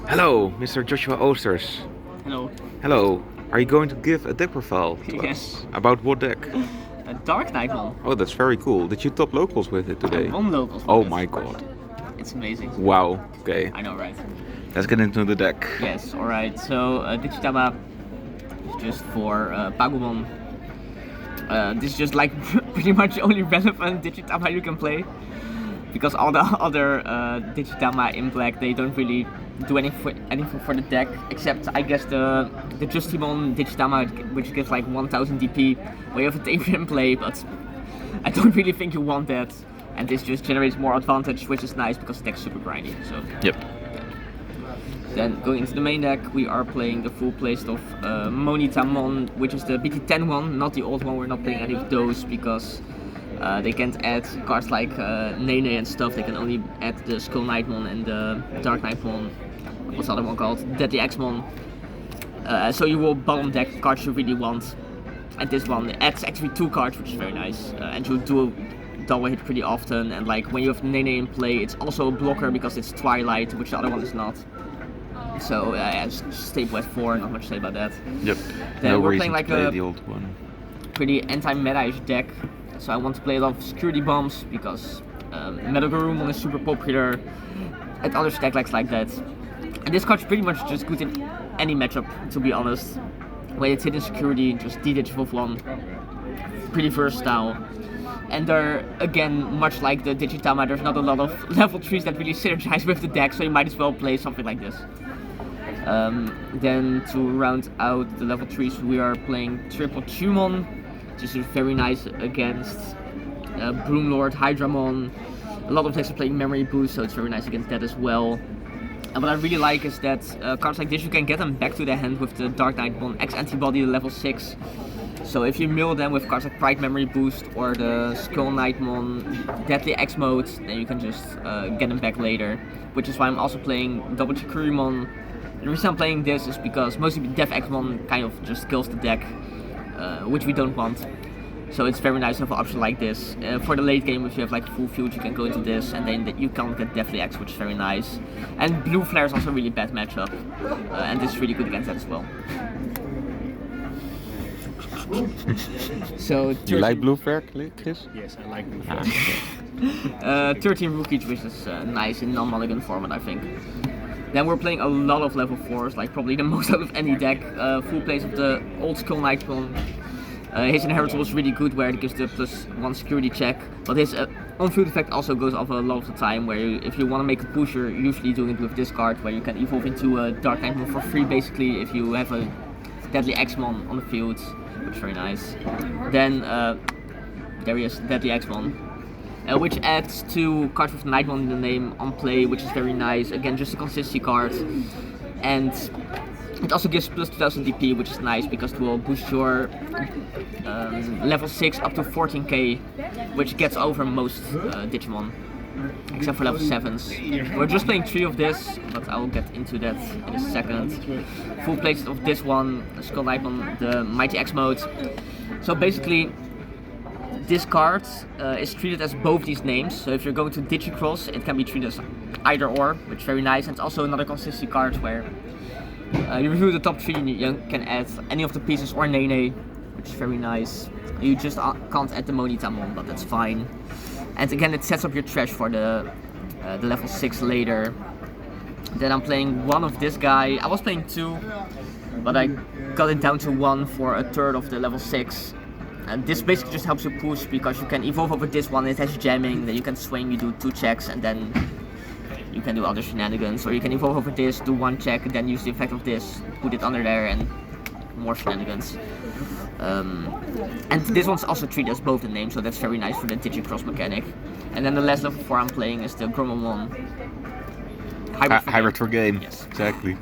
Hello, Mr. Joshua Oosters. Hello. Hello. Are you going to give a deck profile to Yes. us? About what deck? A DarkKnightmon. Oh, that's very cool. Did you top locals with it today? One locals. Oh with it. my god. It's amazing. Wow. Okay. I know, right? Let's get into the deck. Yes, alright. So, Digitama is just for Pagumon. This is just like pretty much the only relevant Digitama you can play. Because all the other Digitama in black, they don't really do anything for the deck, except I guess the Justimon Digitama, which gives like 1000 DP, where you have a Tamer in play, but I don't really think you want that. And this just generates more advantage, which is nice because the deck's super grindy. So. Yep. Then going into the main deck, we are playing the full playlist of Tamers, which is the BT10 one, not the old one. We're not playing any of those because they can't add cards like Nene and stuff. They can only add the DarkKnightmon and the DarkKnightmon. What's the other one called? DeadlyXmon. So you will bottom deck cards you really want. And this one adds actually 2 cards, which is very nice. And you do double hit pretty often. And like when you have Nene in play, it's also a blocker because it's Twilight, which the other one is not. So yeah, just stable at 4, not much to say about that. Yep. Then No we're reason playing like to play a the old one. pretty anti-meta-ish deck. So I want to play a lot of security bombs because Metal Garurumon is super popular at other stack decks like that. And this card's pretty much just good in any matchup, to be honest. When it's hidden security, just D-Digivolve 1. Pretty versatile. And they're, again, much like the Digitama, there's not a lot of level 3s that really synergize with the deck, so you might as well play something like this. Then to round out the level 3s, we are playing Triple Tumon, which is very nice against Broomlord, Hydramon. A lot of decks are playing Memory Boost, so it's very nice against that as well. And what I really like is that cards like this, you can get them back to the hand with the DarkKnightmon X Antibody level 6. So if you mill them with cards like Pride Memory Boost or the DarkKnightmon Deadly X mode, then you can just get them back later. Which is why I'm also playing Double Chikurumon. The reason I'm playing this is because mostly Def Xmon kind of just kills the deck, which we don't want. So it's very nice to have an option like this. For the late game, if you have like full field, you can go into this, and then you can't get Deathly X, which is very nice. And Blue Flare is also a really bad matchup, and this is really good against that as well. So You like Blue Flare, Chris? Yes, I like Blue Flare. 13 Rookies, which is nice in non-mulligan format, I think. Then we're playing a lot of level 4s, like probably the most out of any deck. Full plays of the old DarkKnightmon. His inheritance was really good where it gives the +1 security check, but his on-field effect also goes off a lot of the time where if you want to make a push, you're usually doing it with this card where you can evolve into a DarkKnightmon for free basically if you have a Deadly Xmon on the field, which is very nice. Then there he is, Deadly Xmon, which adds 2 cards with Nightmon in the name on play, which is very nice. Again, just a consistency card. And it also gives plus 2000 DP, which is nice because it will boost your level 6 up to 14k, which gets over most Digimon, except for level 7s. We're just playing 3 of this, but I will get into that in a second. Full plays of this one, DarkKnightmon, the Mighty X mode. So basically, this card is treated as both these names. So if you're going to Digicross, it can be treated as either or, which is very nice. And it's also another consistency card where you review the top 3 and you can add any of the pieces or Nene, which is very nice. You just can't add the Tamers, but that's fine. And again, it sets up your trash for the level 6 later. Then I'm playing one of this guy. I was playing 2, but I got it down to 1 for a third of the level 6. And this basically just helps you push because you can evolve over this one, it has jamming, then you can swing, you do 2 checks, and then you can do other shenanigans, or you can evolve over this, do 1 check, and then use the effect of this, put it under there, and more shenanigans. And this one's also treated as both the names, so that's very nice for the Digicross mechanic. And then the last level 4 I'm playing is the Gromomon. Hybrid for game. Yes. Exactly.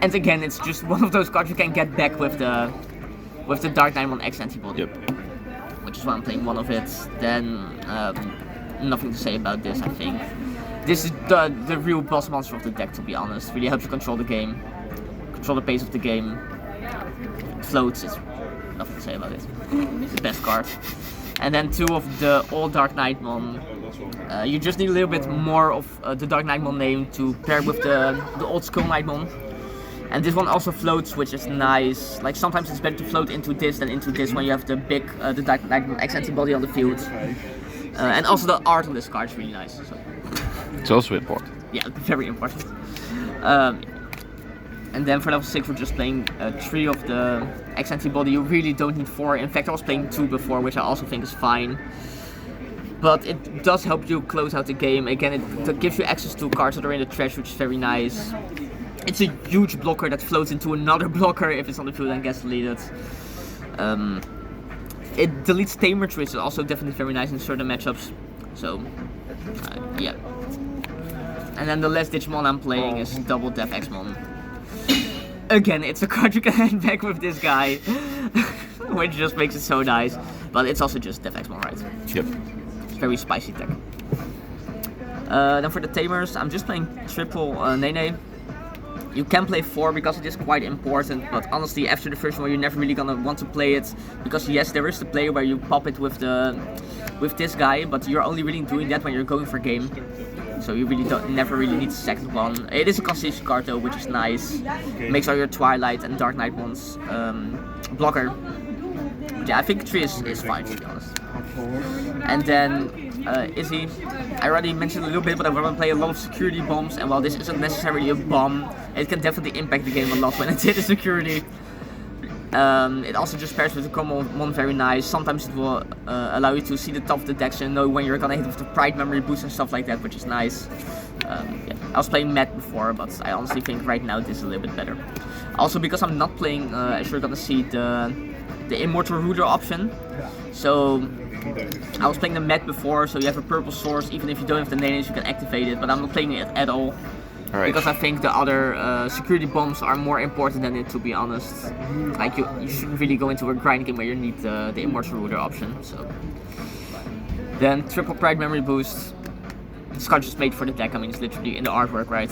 And again, it's just one of those cards you can get back with the DarkKnightmon X Antibody. Yep. Which is why I'm playing one of it. Then nothing to say about this, I think. This is the real boss monster of the deck, to be honest. Really helps you control the game, control the pace of the game. It floats, is nothing to say about it. It's the best card. And then 2 of the old DarkKnightmon, You just need a little bit more of the DarkKnightmon name to pair with the old school Knightmon. And this one also floats, which is nice. Like sometimes it's better to float into this than into this when you have the big the DarkKnightmon X Antibody on the field. And also the art on this card is really nice. So. It's also important. Yeah, very important. And then for level 6 we're just playing 3 of the X Antibody. You really don't need 4. In fact I was playing 2 before, which I also think is fine. But it does help you close out the game. Again, it gives you access to cards that are in the trash, which is very nice. It's a huge blocker that floats into another blocker if it's on the field and gets deleted. It deletes Tamers, which is also definitely very nice in certain matchups. So, yeah. And then the last Digimon I'm playing is Double DefXmon. Again, it's a card you can hand back with this guy, which just makes it so nice. But it's also just DefXmon, right? Yep. It's very spicy tech. Then for the Tamers, I'm just playing triple Nene. You can play 4 because it is quite important, but honestly after the first one you're never really gonna want to play it, because yes, there is the play where you pop it with this guy, but you're only really doing that when you're going for game. So you really never really need the second one. It is a consistent card though, which is nice. Makes all your Twilight and DarkKnightmon's blocker. But yeah, I think 3 is fine, to be honest. And then Izzy, I already mentioned a little bit, but I want to play a lot of security bombs, and while this isn't necessarily a bomb, it can definitely impact the game a lot when it's hit a security. It also just pairs with the common very nice. Sometimes it will allow you to see the top of the deck, so you know when you're gonna hit with the Pride Memory Boost and stuff like that, which is nice. Yeah. I was playing Matt before, but I honestly think right now this is a little bit better. Also because I'm not playing, as you're gonna see, the Immortal Ruler option. So I was playing the Met before, so you have a purple source. Even if you don't have the names, you can activate it, but I'm not playing it at all. Right. Because I think the other security bombs are more important than it, to be honest. Like you shouldn't really go into a grind game where you need the Immortal Ruler option. So then triple Pride Memory Boost. This card just made for the deck. I mean, it's literally in the artwork, right?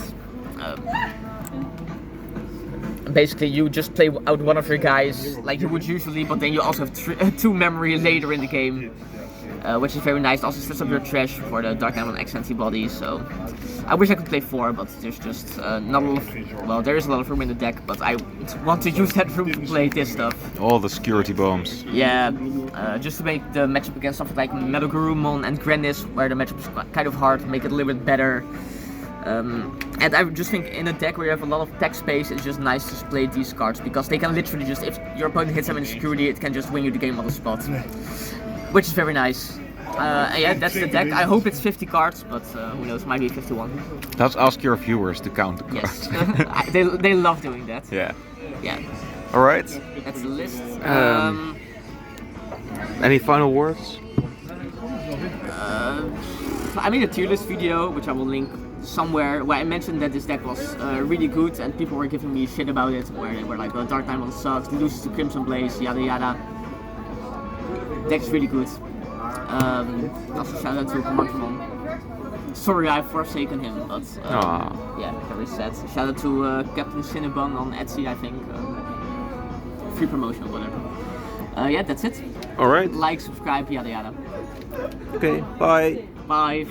Basically, you just play out one of your guys like you would usually, but then you also have 2 memory later in the game, which is very nice. Also sets up your trash for the DarkKnightmon X Antibody. So I wish I could play 4, but there's just not a lot of, well, there is a lot of room in the deck, but I want to use that room to play this stuff. All the security bombs. Yeah, just to make the matchup against something like Metal Garurumon and Grandis, where the matchup is kind of hard, make it a little bit better. And I just think in a deck where you have a lot of tech space, it's just nice to play these cards, because they can literally just, if your opponent hits them in security, it can just win you the game on the spot. Which is very nice. Yeah, that's the deck. I hope it's 50 cards, but who knows, might be 51. Let's ask your viewers to count the cards. Yes, they love doing that. Yeah. Yeah. Alright. That's the list. Any final words? I made a tier list video, which I will link somewhere, where I mentioned that this deck was really good, and people were giving me shit about it, where they were like, well, DarkKnightmon sucks, loses to Crimson Blaze, yada yada. Deck's really good. Also shout out to Digimon. Sorry I've forsaken him, but yeah, very sad. Shout out to Captain Cinnabon on Etsy, I think. Free promotion or whatever. Yeah, that's it. Alright. Like, subscribe, yada yada. Okay, bye. Bye.